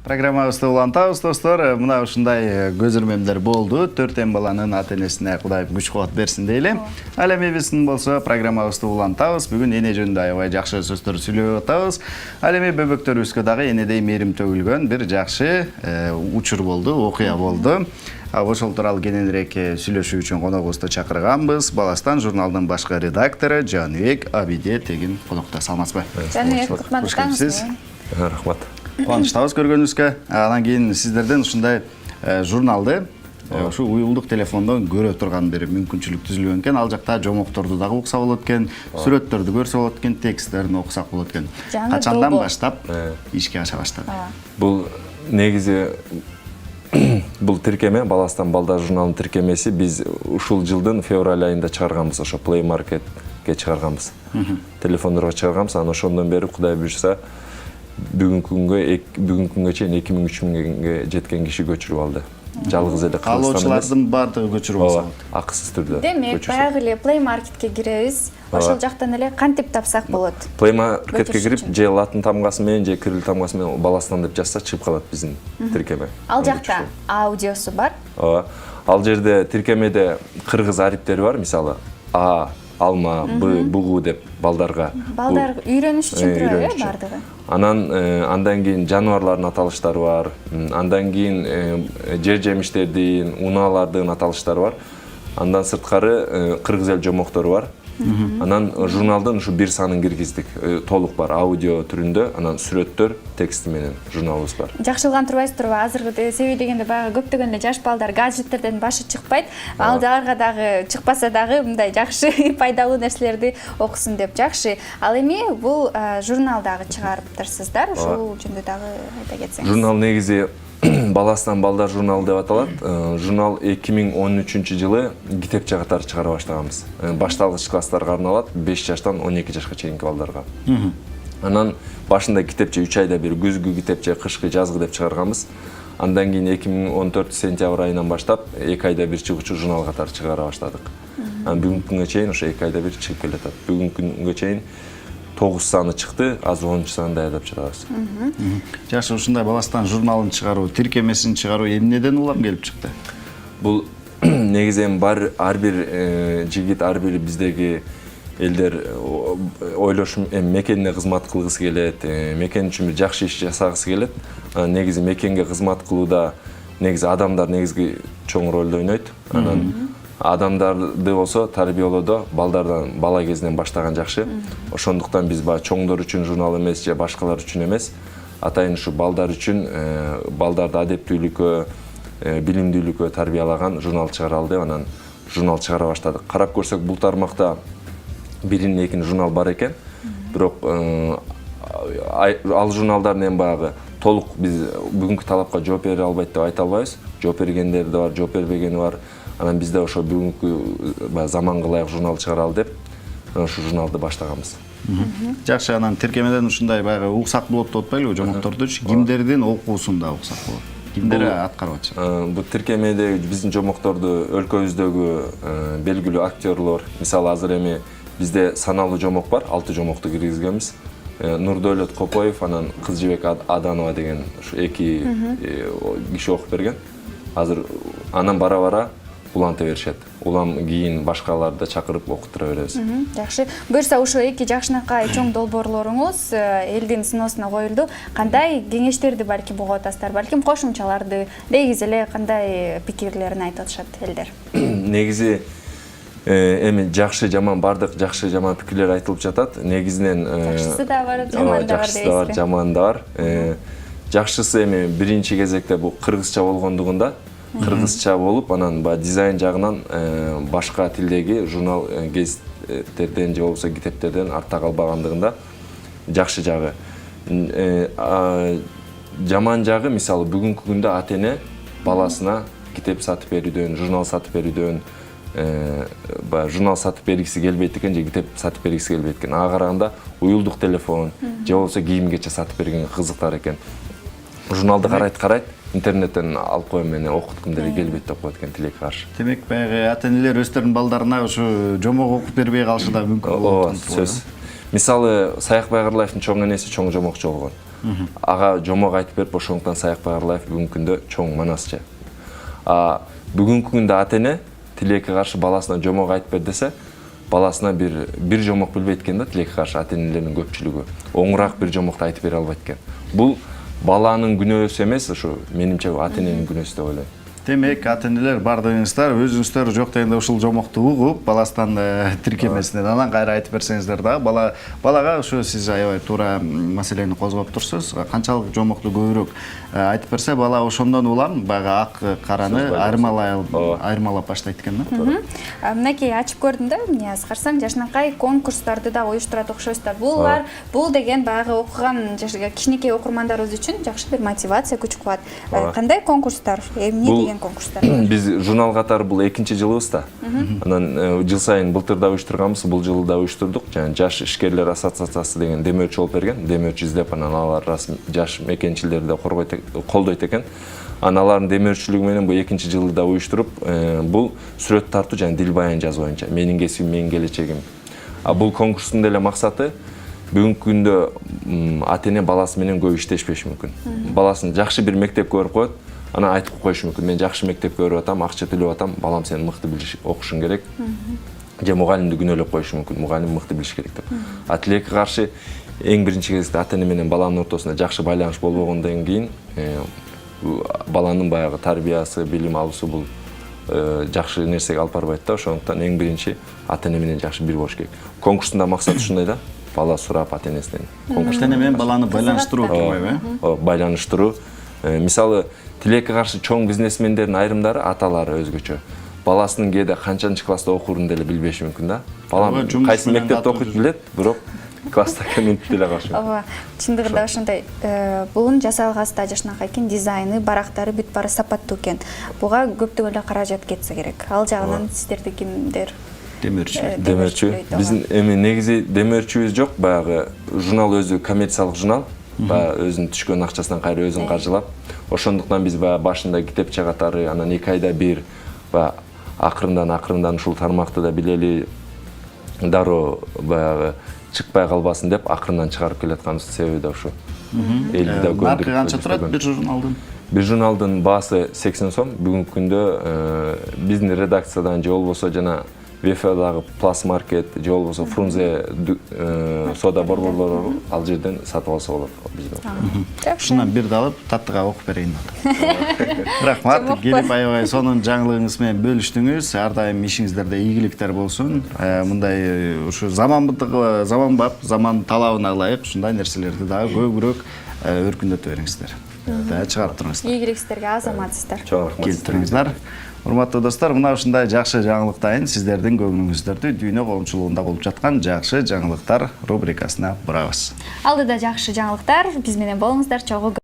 Программабызды улантабыз, достор. Мына ушундай көзөрмөмдөр болду. 4 баланын ата-энесине Кудайым күч-кубат берсин дейли. Ал эми биздин болсо программабызды улантабыз. Бүгүн эне жөнүндө аябай жакшы сөздөр сүйлөп атабыз. Ал эми бөбөктөрүбүзгө дагы энедей мээрим төгүлгөн бир жакшы учур болду, окуя болду. Ошол тууралуу кененирээк сүйлөшүү үчүн коногубузду чакырганбыз. Баластан журналдын башкы редактору Жаныбек Абиде тегин конокто. Саламатсызбы? Жаныбек, кутмандыктарыңыз. Рахмат. Кубанычтабыз көргөнүңүзгө. Анан кийин сиздерден ушундай журналды ушу уюлдук телефондон көрө турган бир мүмкүнчүлүк түзүлгөн экен. Ал жакта жомокторду дагы укса болот экен, сүрөттөрдү көрсө болот экен, тексттерин окусак болот экен. Качандан баштап ишке аша баштады? Бул негизи бул тиркеме Баластан балдар журналынын тиркемеси биз ушул жылдын февраль айында чыгарганбыз, ошо Play Marketке чыгарганбыз. Телефондорго чыгарганбыз, анан ошондон бери Кудай буйрса бүгүнкү күнгө чейин 2000-3000ге жеткен киши көчүрүп алды. Жалгыз эле каалоочулардын баардыгы көчүрүп алса болот. Акысыз түрдө. Демек, баягы эле Play Marketке киребиз. Ошол жактан эле кантип тапсак болот? Play Marketке кирип, же латын тамгасы менен, же кирилл тамгасы менен Баластан деп жазса чыгып калат биздин тиркеме. Ал жакта аудиосу бар. Ооба. Ал жерде тиркемеде кыргыз ариптери бар, мисалы А, алма, Б, бугу деп балдарга. Балдар үйрөнүш үчүн турат, бардыгы. Андан кийин жаныбарлардын аталыштары бар. Андан кийин жер жемиштердин, унаалардын аталыштары бар. Андан сырткары кыргыз эл жомоктору бар. Анан журналдын ушу бир санын киргиздик. Толук бар аудио түрүндө, анан сүрөттөр, тексти менен журналыбыз бар. Жакшылган турбайсыздарбы? Азыркы себеби дегенде баягы көптөгөн эле жаш балдар гаджеттерден башы чыкпайт. Ал аларга дагы чыкпаса дагы мындай жакшы, пайдалуу нерселерди окусун деп жакшы. Ал эми бул журнал дагы чыгарыптырсыздар. Ушул жөнүндө дагы айта кетсеңиз. Журнал негизи Баластан балдар журналы деп аталат. Журнал 2013 жылы китепче катары чыгара баштаганбыз. Башталгыч класстарга арналат, 5 жаштан 12 жашка чейинки балдарга. Анан башында китепче 3 айда бир күзгү китепче, кышкы, жазгы деп чыгарганбыз. Андан кийин 2014 сентябрь айынан баштап 2 айда бир чыгуучу журнал катары чыгара баштадык. Бүгүнкү күнгө чейин ошо 2 айда бир чыгып келатат. Бүгүнкү күнгө чейин 9 саны чыкты, азыр 10 саны даярдап чыгарабыз. Жакшы, ушундай Баластан журналын чыгаруу, тиркемесин чыгаруу эмнеден улам келип чыкты? Бул негизи ар бир жигит, ар бир биздеги элдер ойлошу мекенине кызмат кылгысы келет, мекен үчүн бир жакшы иш жасагысы келет. Негизи мекенге кызмат кылууда негизи адамдар негизги чоң ролду ойнойт. Анан адамдарды болсо тарбиялоодо балдардан бала кезинен баштаган жакшы. Ошондуктан биз чоңдор үчүн журнал эмес же башкалар үчүн эмес, атайын ушу балдар үчүн балдарды адептүүлүккө, билимдүүлүккө тарбиялаган журнал чыгаралы деп анан журнал чыгара баштадык. Карап көрсөк бул тармакта биринен экинчи журнал бар экен. Бирок ал журналдардын эми баягы толук биз бүгүнкү талапка жооп бере албайт деп айта албайбыз. Жооп бергендери да бар, жооп бербегени бар. Анан бизде ошо бүгүнкү заманга ылайык журнал чыгаралы деп ошо журналды баштаганбыз. Жакшы, анан тиркемеден ушундай баягы уксак болот деп атпайлыбы жомокторду? Кимдердин окуусунда уксак болот? Кимдер аткарып атышат? Бул тиркемеде биздин жомокторду өлкөбүздөгү белгилүү актерлор, мисалы азыр эми бизде саналуу жомок бар, 6 жомокту киргизгенбиз. Нурдөөлөт Копоев, анан Кызжыбек Аданова деген ушу 2 киши окуп берген. Азыр анан бара-бара уланта беришет. Улам кийин башкаларды чакырып окуттура беребиз. Жакшы. Буюрса ушул 2 жакшынакай чоң долбоорлоруңуз элдин сыноосуна коюлду. Кандай кеңештерди балким угуп атасыздар, балким кошумчаларды, негизи эле кандай пикирлерин айтып атышат элдер? Негизи эми жакшы жаман бардык жакшы жаман пикирлер айтылып жатат. Негизинен жакшысы да бар, жаманы да бар дейсизби? Жаманы да бар. Жакшысы эми биринчи кезекте бул кыргызча болгондугунда кыргызча болуп, анан дизайн жагынан башка тилдеги журнал гезиттерден же болбосо китептерден артта калбагандыгында жакшы жагы. Жаман жагы мисалы бүгүнкү күндө ата-эне баласына китеп сатып берүүдөн, журнал сатып берүүдөн, журнал сатып бергиси келбейт экен же китеп сатып бергиси келбейт экен. Ага караганда уюлдук телефон же болбосо кийим-кече сатып бергенге кызыктар экен. Журналды карайт, интернеттен алып коем менен окуткумдер келбейт деп коет экен, тилекке каршы. Демек, баягы ата-энелер өздөрүнүн балдарына ушу жомок окуп бербей калышы да мүмкүн болот. Сөз. Мисалы Саякбай Кырлаевдин чоң энеси чоң жомокчу болгон. ага жомок айтып берип ошондуктан Саякбай Арлаев бүгүнкү күндө чоң манасчы. Бүгүнкү күндө ата эне тилекке каршы баласына жомок айтып бер десе, баласына бир жомок билбейт экен да, тилекке каршы ата энелердин көпчүлүгү оңураак бир жомокту айтып бере албайт экен. Бул баланын күнөөсү эмес, ушу менимче ата эненин күнөөсү деп ойлойм. Демек, ата энелер бардыгыңыздар өзүңүздөр жок дегенде ушул жомокту угуп, баласынан тиркемесинен анан кайра айтып берсеңиздер дагы балага ушу сиз аябай туура маселени козгоп турсуз. Канчалык жомокту көбүрөөк айтып берсе, бала ошондон улам баягы ак караны айырмалап баштайт экен да. Мынакей ачып көрдүм да, эмне карасам жашынакай конкурстарды да оюштурат окшойсуздар. Бул деген баягы окуган кичинекей окурмандарыбыз үчүн жакшы бир мотивация, күч кубат. Кандай конкурстар? Эмне конкурстар? Биз журнал катары бул экинчи жылыбыз да. Анан жыл сайын былтыр да уюштурганбыз, бул жылы да уюштурдук. Жана Жаш ишкерлер ассоциациясы деген демөөрчү болуп берген. Демөөрчү издеп анан алар жаш мекенчилерди колдойт экен. Анан алардын демөөрчүлүгү менен бул экинчи жылы да уюштуруп, бул сүрөт тартуу жана дил баян жазуу боюнча менин кесибим, менин келечегим. Бул конкурстун деле максаты бүгүнкү күндө ата эне баласы менен көп иштешпеши мүмкүн. Баласын жакшы бир мектепке барып коет, анан айтып коюшу мүмкүн. Мен жакшы мектепке барып атам, акча төлөп атам, балам сен мыкты окушуң керек. Же мугалимди күнөөлөп коюшу мүмкүн. Мугалим мыкты билиш керек деп. Тилекке каршы эң биринчи кезекте ата эне менен баланын ортосунда жакшы байланыш болбогондон кийин баланын баягы тарбиясы, билим алуусу бул жакшы нерсеге алып барбайт да. Ошондуктан эң биринчи ата эне менен жакшы бир болуш керек. Конкурстун да максаты ушундай да. Бала сурап ата энесинен. Ата эне менен баланы байланыштыруу болбойбу, э? Байланыштыруу. Мисалы, тилекке каршы чоң бизнесмендердин айрымдары аталары өзгөчө. Баласынын кээде канчанчы класста окуурун деле билбеши мүмкүн да. Балам кайсы мектепте окуйт билет, бирок класста кем деле калышы. Ооба, чындыгында ошондой бунун жасалгасы да жашынакай экен, дизайны, барактары бүт баары сапаттуу экен. Буга көптөгөн эле каражат кетсе керек. Ал жагынан сиздерди кимдер? Демөөрчү. Биздин эми негизи демөөрчүбүз жок, баягы журнал өзү коммерциялык журнал. Өзүнүн түшкөн акчасынан кайра өзүн каржылап. Ошондуктан биз башында китепче катары, анан 2 айда бир акырындан ушул тармакты да билели, дароо баягы чыкпай калбасын деп акырындан чыгарып келатканыбыз себеби да ушу. Элди да көндүрүп. Наркы канча турат бир журналдын? Бир журналдын баасы 80 сом. Бүгүнкү күндө биздин редакциядан же болбосо жана ВФдагы Плас Маркет же болбосо Фрунзе сода борборлору ал жерден сатып алса болот бизде. Ушундан бирди алып, таттыга окуп берейин. Рахмат, келип аябай сонун жаңылыгыңыз менен бөлүштүңүз. Ар дайым ишиңиздерде ийгиликтер болсун. Мындай ушу заман талабына ылайык ушундай нерселерди дагы көбүрөөк өркүндөтө бериңиздер. Чыгарып туруңуздар. Ийгилик сиздерге азаматсыздар. Чоң рахмат. Келиптириңиздер. Урматтуу достор, мына ушундай жакшы жаңылыктайын сиздердин көңүлүңүздөрдү дүйнө коомчулугунда болуп жаткан жакшы жаңылыктар рубрикасына бурабыз. Алдыда жакшы жаңылыктар, биз менен болуңуздар, чогуу.